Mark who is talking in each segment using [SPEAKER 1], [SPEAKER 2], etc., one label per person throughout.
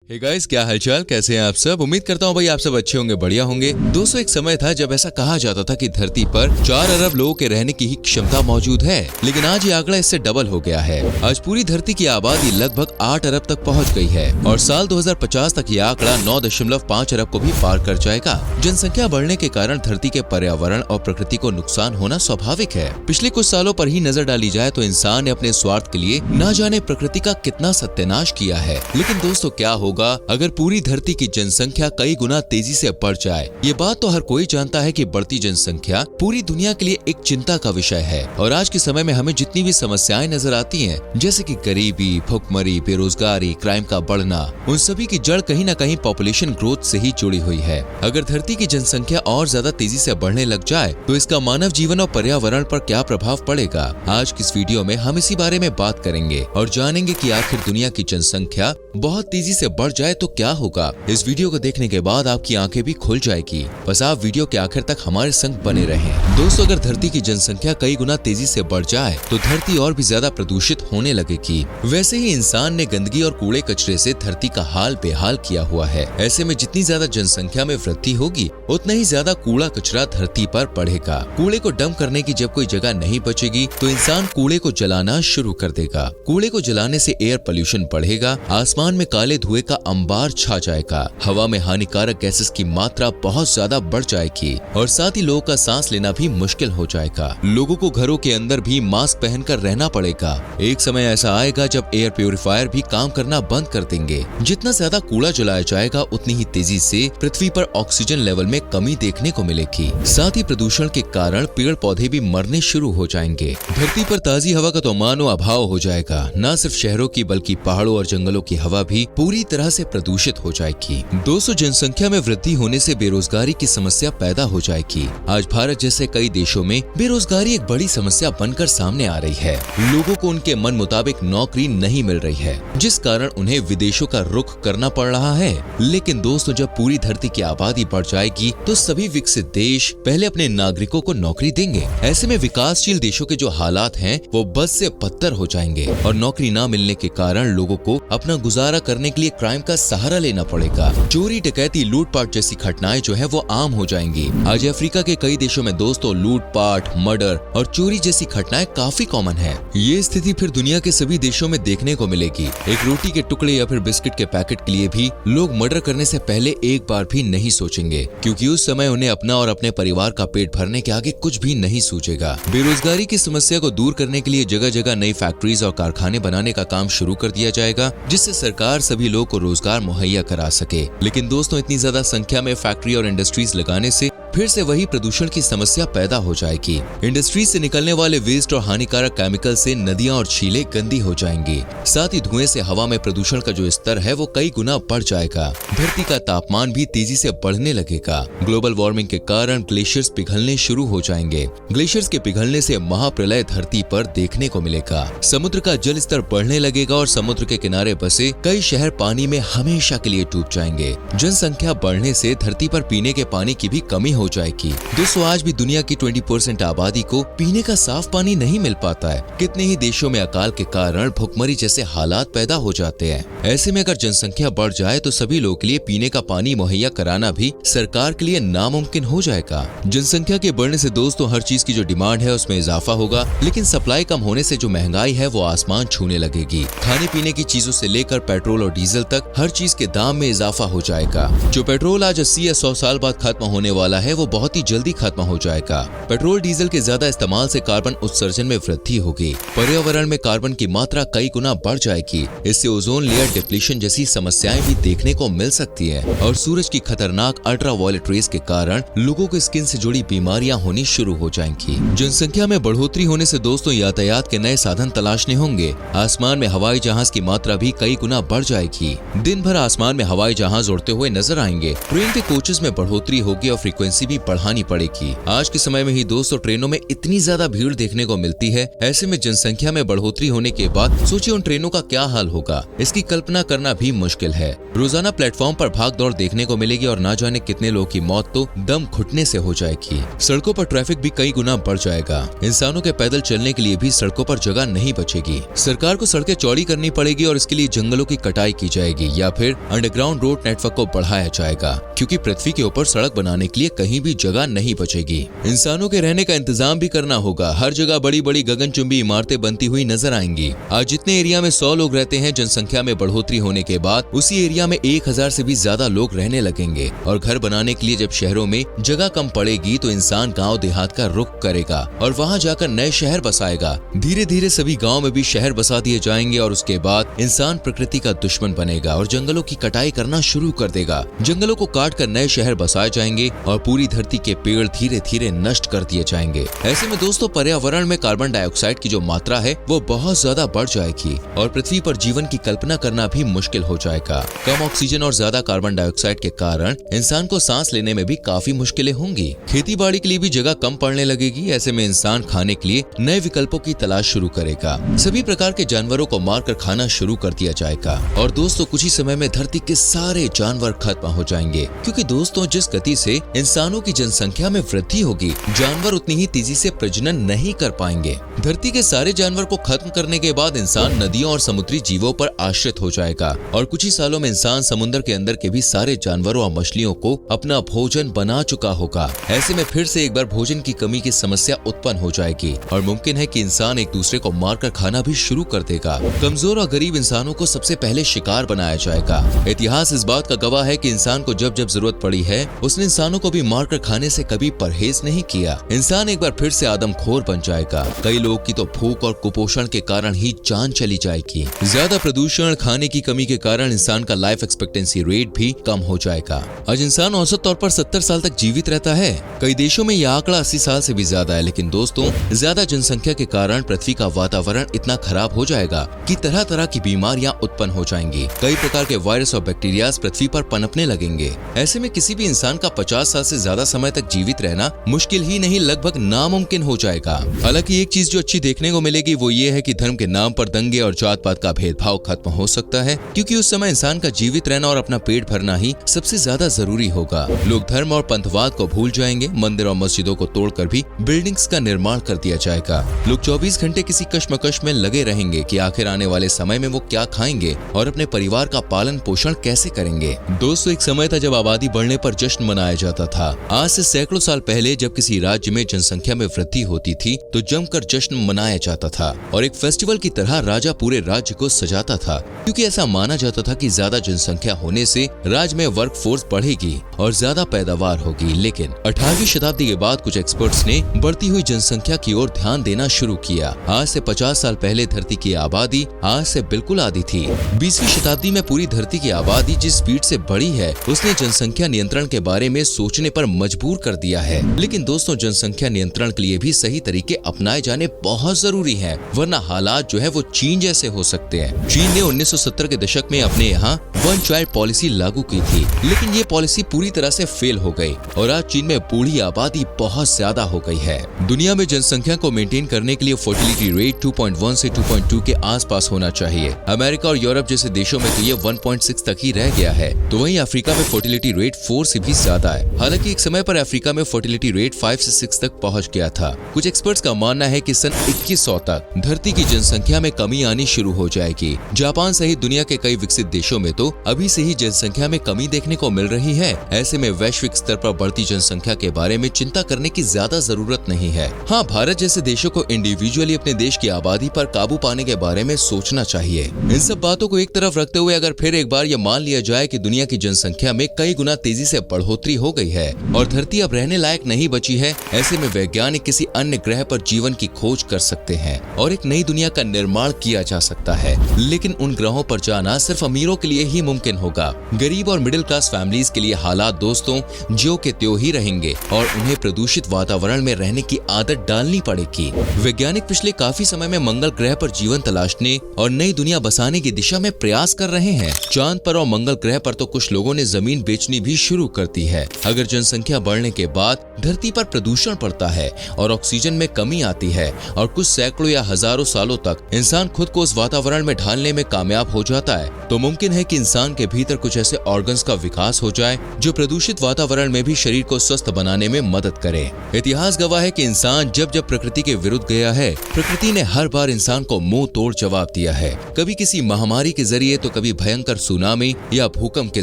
[SPEAKER 1] Hey guys, क्या हालचाल, कैसे हैं आप सब। उम्मीद करता हूँ भाई आप सब अच्छे होंगे, बढ़िया होंगे। दोस्तों, एक समय था जब ऐसा कहा जाता था कि धरती पर 4 अरब लोगों के रहने की ही क्षमता मौजूद है, लेकिन आज ये आंकड़ा इससे डबल हो गया है। आज पूरी धरती की आबादी लगभग 8 अरब तक पहुँच गई है और साल 2050 तक ये आंकड़ा 9.5 अरब को भी पार कर जाएगा। जनसंख्या बढ़ने के कारण धरती के पर्यावरण और प्रकृति को नुकसान होना स्वाभाविक है। पिछले कुछ सालों पर ही नजर डाली जाए तो इंसान ने अपने स्वार्थ के लिए न जाने प्रकृति का कितना सत्यानाश किया है। लेकिन दोस्तों, क्या होगा अगर पूरी धरती की जनसंख्या कई गुना तेजी से बढ़ जाए। ये बात तो हर कोई जानता है कि बढ़ती जनसंख्या पूरी दुनिया के लिए एक चिंता का विषय है और आज के समय में हमें जितनी भी समस्याएं नजर आती हैं, जैसे कि गरीबी, भुखमरी, बेरोजगारी, क्राइम का बढ़ना, उन सभी की जड़ कहीं न कहीं पॉपुलेशन ग्रोथ से ही जुड़ी हुई है। अगर धरती की जनसंख्या और ज्यादा तेजी से बढ़ने लग जाए तो इसका मानव जीवन और पर्यावरण पर क्या प्रभाव पड़ेगा। आज की इस वीडियो में हम इसी बारे में बात करेंगे और जानेंगे कि आखिर दुनिया की जनसंख्या बहुत तेजी से बढ़ जाए तो क्या होगा। इस वीडियो को देखने के बाद आपकी आंखें भी खुल जाएगी। बस आप वीडियो के आखिर तक हमारे संग बने रहें। दोस्तों, अगर धरती की जनसंख्या कई गुना तेजी से बढ़ जाए तो धरती और भी ज्यादा प्रदूषित होने लगेगी। वैसे ही इंसान ने गंदगी और कूड़े कचरे से धरती का हाल बेहाल किया हुआ है। ऐसे में जितनी ज्यादा जनसंख्या में वृद्धि होगी उतना ही ज्यादा कूड़ा कचरा धरती पर बढ़ेगा। कूड़े को डंप करने की जब कोई जगह नहीं बचेगी तो इंसान कूड़े को जलाना शुरू कर देगा। कूड़े को जलाने से एयर पोल्यूशन बढ़ेगा, आसमान में काले धुएं का अंबार छा जाएगा, हवा में हानिकारक गैसेस की मात्रा बहुत ज्यादा बढ़ जाएगी और साथ ही लोगों का सांस लेना भी मुश्किल हो जाएगा। लोगों को घरों के अंदर भी मास्क पहनकर रहना पड़ेगा। एक समय ऐसा आएगा जब एयर प्यूरिफायर भी काम करना बंद कर देंगे। जितना ज्यादा कूड़ा जलाया जाएगा उतनी ही तेजी से पृथ्वी पर ऑक्सीजन लेवल में कमी देखने को मिलेगी। साथ ही प्रदूषण के कारण पेड़ पौधे भी मरने शुरू हो जाएंगे। धरती पर ताजी हवा का तो मानो अभाव हो जाएगा। न सिर्फ शहरों की बल्कि पहाड़ों और जंगलों की हवा भी पूरी तरह से प्रदूषित हो जाएगी। दोस्तों, जनसंख्या में वृद्धि होने से बेरोजगारी की समस्या पैदा हो जाएगी। आज भारत जैसे कई देशों में बेरोजगारी एक बड़ी समस्या बनकर सामने आ रही है। लोगों को उनके मन मुताबिक नौकरी नहीं मिल रही है, जिस कारण उन्हें विदेशों का रुख करना पड़ रहा है। लेकिन दोस्तों, जब पूरी धरती की आबादी बढ़ जाएगी तो सभी विकसित देश पहले अपने नागरिकों को नौकरी देंगे। ऐसे में विकासशील देशों के जो हालात हैं वो बद से बदतर हो जाएंगे और नौकरी न मिलने के कारण लोगों को अपना गुजारा करने के लिए क्राइम का सहारा लेना पड़ेगा। चोरी, डकैती, लूटपाट जैसी घटनाएं जो है वो आम हो जाएंगी। आज अफ्रीका के कई देशों में दोस्तों लूटपाट, मर्डर और चोरी जैसी घटनाएं काफी कॉमन है। ये स्थिति फिर दुनिया के सभी देशों में देखने को मिलेगी। एक रोटी के टुकड़े या फिर बिस्किट के पैकेट के लिए भी लोग मर्डर करने से पहले एक बार भी नहीं सोचेंगे, क्योंकि उस समय उन्हें अपना और अपने परिवार का पेट भरने के आगे कुछ भी नहीं सूझेगा। बेरोजगारी की समस्या को दूर करने के लिए जगह जगह नई फैक्ट्रीज और कारखाने बनाने का काम शुरू कर दिया जाएगा, जिससे सरकार सभी लोगों को रोजगार मुहैया करा सके। लेकिन दोस्तों, इतनी ज्यादा संख्या में फैक्ट्री और इंडस्ट्रीज लगाने से फिर से वही प्रदूषण की समस्या पैदा हो जाएगी। इंडस्ट्रीज से निकलने वाले वेस्ट और हानिकारक केमिकल से नदियां और झीलें गंदी हो जाएंगी। साथ ही धुएं से हवा में प्रदूषण का जो स्तर है वो कई गुना बढ़ जाएगा। धरती का तापमान भी तेजी से बढ़ने लगेगा। ग्लोबल वार्मिंग के कारण ग्लेशियर्स पिघलने शुरू हो जाएंगे। ग्लेशियर्स के पिघलने से महाप्रलय धरती पर देखने को मिलेगा। समुद्र का जल स्तर बढ़ने लगेगा और समुद्र के किनारे बसे कई शहर पानी में हमेशा के लिए डूब जाएंगे। जनसंख्या बढ़ने से धरती पर पीने के पानी की भी कमी हो जाएगी। दोस्तों, आज भी दुनिया की 20% आबादी को पीने का साफ पानी नहीं मिल पाता है। कितने ही देशों में अकाल के कारण भुखमरी जैसे हालात पैदा हो जाते हैं। ऐसे में अगर जनसंख्या बढ़ जाए तो सभी लोगों के लिए पीने का पानी मुहैया कराना भी सरकार के लिए नामुमकिन हो जाएगा। जनसंख्या के बढ़ने से दोस्तों हर चीज की जो डिमांड है उसमें इजाफा होगा, लेकिन सप्लाई कम होने से जो महंगाई है वो आसमान छूने लगेगी। खाने पीने की चीजों से लेकर पेट्रोल और डीजल तक हर चीज के दाम में इजाफा हो जाएगा। जो पेट्रोल आज 80 या 100 साल बाद खत्म होने वाला है वो बहुत ही जल्दी खत्म हो जाएगा। पेट्रोल डीजल के ज्यादा इस्तेमाल से कार्बन उत्सर्जन में वृद्धि होगी। पर्यावरण में कार्बन की मात्रा कई गुना बढ़ जाएगी। इससे ओजोन लेयर डिप्लीशन जैसी समस्याएं भी देखने को मिल सकती है और सूरज की खतरनाक अल्ट्रावायलेट रेस के कारण लोगों को स्किन से जुड़ी बीमारियां होनी शुरू हो जाएंगी। जनसंख्या में बढ़ोतरी होने से दोस्तों यातायात के नए साधन तलाशने होंगे। आसमान में हवाई जहाज की मात्रा भी कई गुना बढ़ जाएगी। दिन भर आसमान में हवाई जहाज उड़ते हुए नजर आएंगे। ट्रेन के कोचेस में बढ़ोतरी होगी और फ्रीक्वेंसी वापसी भी बढ़ानी पड़ेगी। आज के समय में ही दोस्तों ट्रेनों में इतनी ज्यादा भीड़ देखने को मिलती है। ऐसे में जनसंख्या में बढ़ोतरी होने के बाद सोचिए उन ट्रेनों का क्या हाल होगा, इसकी कल्पना करना भी मुश्किल है। रोजाना प्लेटफॉर्म पर भाग दौड़ देखने को मिलेगी और ना जाने कितने लोगों की मौत तो दम घुटने से हो जाएगी। सड़कों पर ट्रैफिक भी कई गुना बढ़ जाएगा। इंसानों के पैदल चलने के लिए भी सड़कों पर जगह नहीं बचेगी। सरकार को सड़कें चौड़ी करनी पड़ेगी और इसके लिए जंगलों की कटाई की जाएगी या फिर अंडरग्राउंड रोड नेटवर्क को बढ़ाया जाएगा, क्योंकि पृथ्वी के ऊपर सड़क बनाने के लिए कहीं भी जगह नहीं बचेगी। इंसानों के रहने का इंतजाम भी करना होगा। हर जगह बड़ी बड़ी गगनचुंबी इमारतें बनती हुई नजर आएंगी। आज जितने एरिया में 100 लोग रहते हैं, जनसंख्या में बढ़ोतरी होने के बाद उसी एरिया में 1000 से भी ज्यादा लोग रहने लगेंगे। और घर बनाने के लिए जब शहरों में जगह कम पड़ेगी तो इंसान गांव देहात का रुख करेगा और वहां जाकर नए शहर बसाएगा। धीरे धीरे सभी गांव में भी शहर बसा दिए जाएंगे और उसके बाद इंसान प्रकृति का दुश्मन बनेगा और जंगलों की कटाई करना शुरू कर देगा। जंगलों को काट कर नए शहर बसाए जाएंगे और पूरी धरती के पेड़ धीरे धीरे नष्ट कर दिए जाएंगे। ऐसे में दोस्तों पर्यावरण में कार्बन डाइऑक्साइड की जो मात्रा है वो बहुत ज्यादा बढ़ जाएगी और पृथ्वी पर जीवन की कल्पना करना भी मुश्किल हो जाएगा। कम ऑक्सीजन और ज्यादा कार्बन डाइऑक्साइड के कारण इंसान को सांस लेने में भी काफी मुश्किलें होंगी। खेती बाड़ी के लिए भी जगह कम पड़ने लगेगी। ऐसे में इंसान खाने के लिए नए विकल्पों की तलाश शुरू करेगा। सभी प्रकार के जानवरों को मारकर खाना शुरू कर दिया जाएगा और दोस्तों कुछ ही समय में धरती के सारे जानवर खत्म हो जाएंगे, क्योंकि दोस्तों जिस गति से इंसानों की जनसंख्या में वृद्धि होगी, जानवर उतनी ही तेजी से प्रजनन नहीं कर पाएंगे। धरती के सारे जानवर को खत्म करने के बाद इंसान नदियों और समुद्री जीवों पर आश्रित हो जाएगा और कुछ ही सालों में इंसान समुद्र के अंदर के भी सारे जानवरों और मछलियों को अपना भोजन बना चुका होगा। ऐसे में फिर से एक बार भोजन की कमी की समस्या उत्पन्न हो जाएगी और मुमकिन है कि इंसान एक दूसरे को मारकर खाना भी शुरू कर देगा। कमजोर और गरीब इंसानों को सबसे पहले शिकार बनाया जाएगा। इतिहास इस बात का गवाह है कि इंसान को जब जब जरूरत पड़ी है उसने इंसानों को भी मारकर खाने से कभी परहेज नहीं किया। इंसान एक बार फिर से आदमखोर बन जाएगा। कई लोग की तो भूख और कुपोषण के कारण ही जान चली जाएगी। ज्यादा प्रदूषण, खाने की कमी के कारण इंसान का लाइफ एक्सपेक्टेंसी रेट भी कम हो जाएगा। आज इंसान औसत तौर पर 70 साल तक जीवित रहता है। कई देशों में यह आंकड़ा 80 साल से भी ज्यादा है। लेकिन दोस्तों ज्यादा जनसंख्या के कारण पृथ्वी का वातावरण इतना खराब हो जाएगा कि तरह तरह की बीमारियां उत्पन्न हो जाएंगी। कई प्रकार के वायरस और बैक्टीरिया पृथ्वी पर पनपने लगेंगे। ऐसे में किसी भी इंसान का 50 साल से ज्यादा समय तक जीवित रहना मुश्किल ही नहीं, लगभग नामुमकिन हो जाएगा। हालांकि एक चीज जो अच्छी देखने को मिलेगी वो ये है कि धर्म के नाम पर दंगे और जात पात का भेदभाव खत्म हो सकता है, क्योंकि उस समय इंसान का जीवित रहना और अपना पेट भरना ही सबसे ज्यादा जरूरी होगा। लोग धर्म और पंथवाद को भूल जाएंगे। मंदिर और मस्जिदों को तोड़कर भी बिल्डिंग्स का निर्माण कर दिया जाएगा। लोग 24 घंटे किसी कश्मकश में लगे रहेंगे कि आखिर आने वाले समय में वो क्या खाएंगे और अपने परिवार का पालन पोषण कैसे करेंगे। दोस्तों एक समय था जब आबादी बढ़ने पर जश्न मनाया जाता था। आज से सैकड़ों साल पहले जब किसी राज्य में जनसंख्या में वृद्धि होती थी तो जमकर जश्न मनाया जाता था और एक फेस्टिवल की तरह राजा पूरे राज्य को सजाता था, क्योंकि ऐसा माना जाता था कि ज्यादा जनसंख्या होने से राज्य में वर्क फोर्स बढ़ेगी और ज्यादा पैदावार होगी। लेकिन 18वीं शताब्दी के बाद कुछ एक्सपर्ट्स ने बढ़ती हुई जनसंख्या की ओर ध्यान देना शुरू किया। आज से 50 साल पहले धरती की आबादी आज से बिल्कुल आधी थी। 20वीं शताब्दी में पूरी धरती की आबादी जिस स्पीड से बढ़ी है उसने जनसंख्या नियंत्रण के बारे में सोचने पर मजबूर कर दिया है। लेकिन दोस्तों जनसंख्या नियंत्रण के लिए भी सही तरीके अपनाए जाने बहुत जरूरी हैं, वरना हालात जो है वो चीन जैसे हो सकते हैं। चीन ने 1970 के दशक में अपने यहाँ वन चाइल्ड पॉलिसी लागू की थी, लेकिन ये पॉलिसी पूरी तरह से फेल हो गई और आज चीन में बूढ़ी आबादी बहुत ज्यादा हो गई है। दुनिया में जनसंख्या को मेंटेन करने के लिए फर्टिलिटी रेट 2.1 से 2.2 के आसपास होना चाहिए। अमेरिका और यूरोप जैसे देशों में तो ये 1.6 तक ही रह गया है, तो वहीं अफ्रीका में फर्टिलिटी रेट 4 से भी ज्यादा है। हालांकि एक समय पर अफ्रीका में फर्टिलिटी रेट 5 से 6 तक पहुंच गया था। कुछ एक्सपर्ट्स का मानना है कि सन 2100 तक धरती की जनसंख्या में कमी आनी शुरू हो जाएगी। जापान सहित दुनिया के कई विकसित देशों में तो अभी से ही जनसंख्या में कमी देखने को मिल रही है। ऐसे में वैश्विक स्तर पर बढ़ती जनसंख्या के बारे में चिंता करने की ज्यादा जरूरत नहीं है। हाँ, भारत जैसे देशों को इंडिविजुअली अपने देश की आबादी पर काबू पाने के बारे में सोचना चाहिए। इन सब बातों को एक तरफ रखते हुए अगर फिर एक बार ये मान लिया जाए कि दुनिया की जनसंख्या में कई गुना तेजी से बढ़ोतरी हो गई है और धरती अब रहने लायक नहीं बची है, ऐसे में वैज्ञानिक किसी अन्य ग्रह पर जीवन की खोज कर सकते हैं और एक नई दुनिया का निर्माण किया जा सकता है। लेकिन उन ग्रहों पर जाना सिर्फ अमीरों के लिए ही मुमकिन होगा। गरीब और मिडिल क्लास फैमिलीज के लिए हालात दोस्तों ज्यों के त्यों ही रहेंगे और उन्हें प्रदूषित वातावरण में रहने की आदत डालनी पड़ेगी। वैज्ञानिक पिछले काफी समय में मंगल ग्रह पर जीवन तलाशने और नई दुनिया बसाने की दिशा में प्रयास कर रहे हैं। चांद पर और मंगल ग्रह पर तो कुछ लोगों ने जमीन बेचनी भी शुरू कर दी है। अगर जनसंख्या बढ़ने के बाद धरती पर प्रदूषण बढ़ता है और ऑक्सीजन में कमी आती है और कुछ सैकड़ों या हजारों सालों तक इंसान खुद को उस वातावरण में ढालने में कामयाब हो जाता है, तो मुमकिन है कि इंसान के भीतर कुछ ऐसे ऑर्गन्स का विकास हो जाए जो प्रदूषित वातावरण में भी शरीर को स्वस्थ बनाने में मदद करे। इतिहास गवाह है कि इंसान जब जब प्रकृति के विरुद्ध गया है, प्रकृति ने हर बार इंसान को मुंह तोड़ जवाब दिया है। कभी किसी महामारी के जरिए तो कभी भयंकर सुनामी या भूकंप के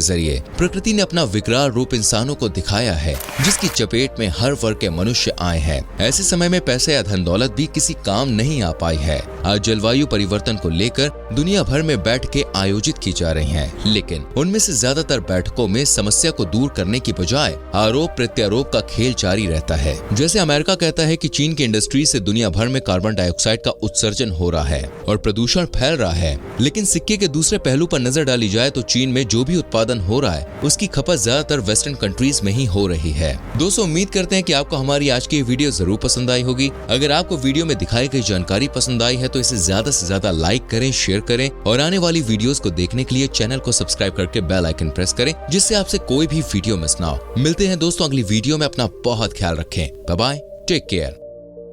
[SPEAKER 1] जरिए प्रकृति ने अपना विकराल रूप इंसानों को दिखाया है, जिसकी चपेट में हर वर्ग के मनुष्य आए हैं। ऐसे समय में पैसे या धन दौलत भी किसी काम नहीं आ पाई है। आज जलवायु परिवर्तन को लेकर दुनिया भर में बैठकें आयोजित की जा रही हैं, लेकिन उनमें से ज्यादातर बैठकों में समस्या को दूर करने की बजाय आरोप प्रत्यारोप का खेल जारी रहता है। जैसे अमेरिका कहता है कि चीन की इंडस्ट्री से दुनिया भर में कार्बन डाइऑक्साइड का उत्सर्जन हो रहा है और प्रदूषण फैल रहा है, लेकिन सिक्के के दूसरे पहलू पर नजर डाली जाए तो चीन में जो भी उत्पादन हो रहा है उसकी खपत ज्यादातर वेस्टर्न कंट्रीज में ही हो रही है। दोस्तों, उम्मीद करते हैं कि आपको हमारी आज की वीडियो जरूर पसंद आई होगी। अगर आपको वीडियो में दिखाई गई जानकारी पसंद आई है तो इसे ज्यादा से ज्यादा लाइक करें, शेयर करें और आने वाली वीडियोस को देखने के लिए चैनल को सब्सक्राइब करके बेल आइकन प्रेस करें, जिससे आपसे कोई भी वीडियो मिस ना हो। मिलते हैं दोस्तों अगली वीडियो में। अपना बहुत ख्याल रखें। Bye bye, take care.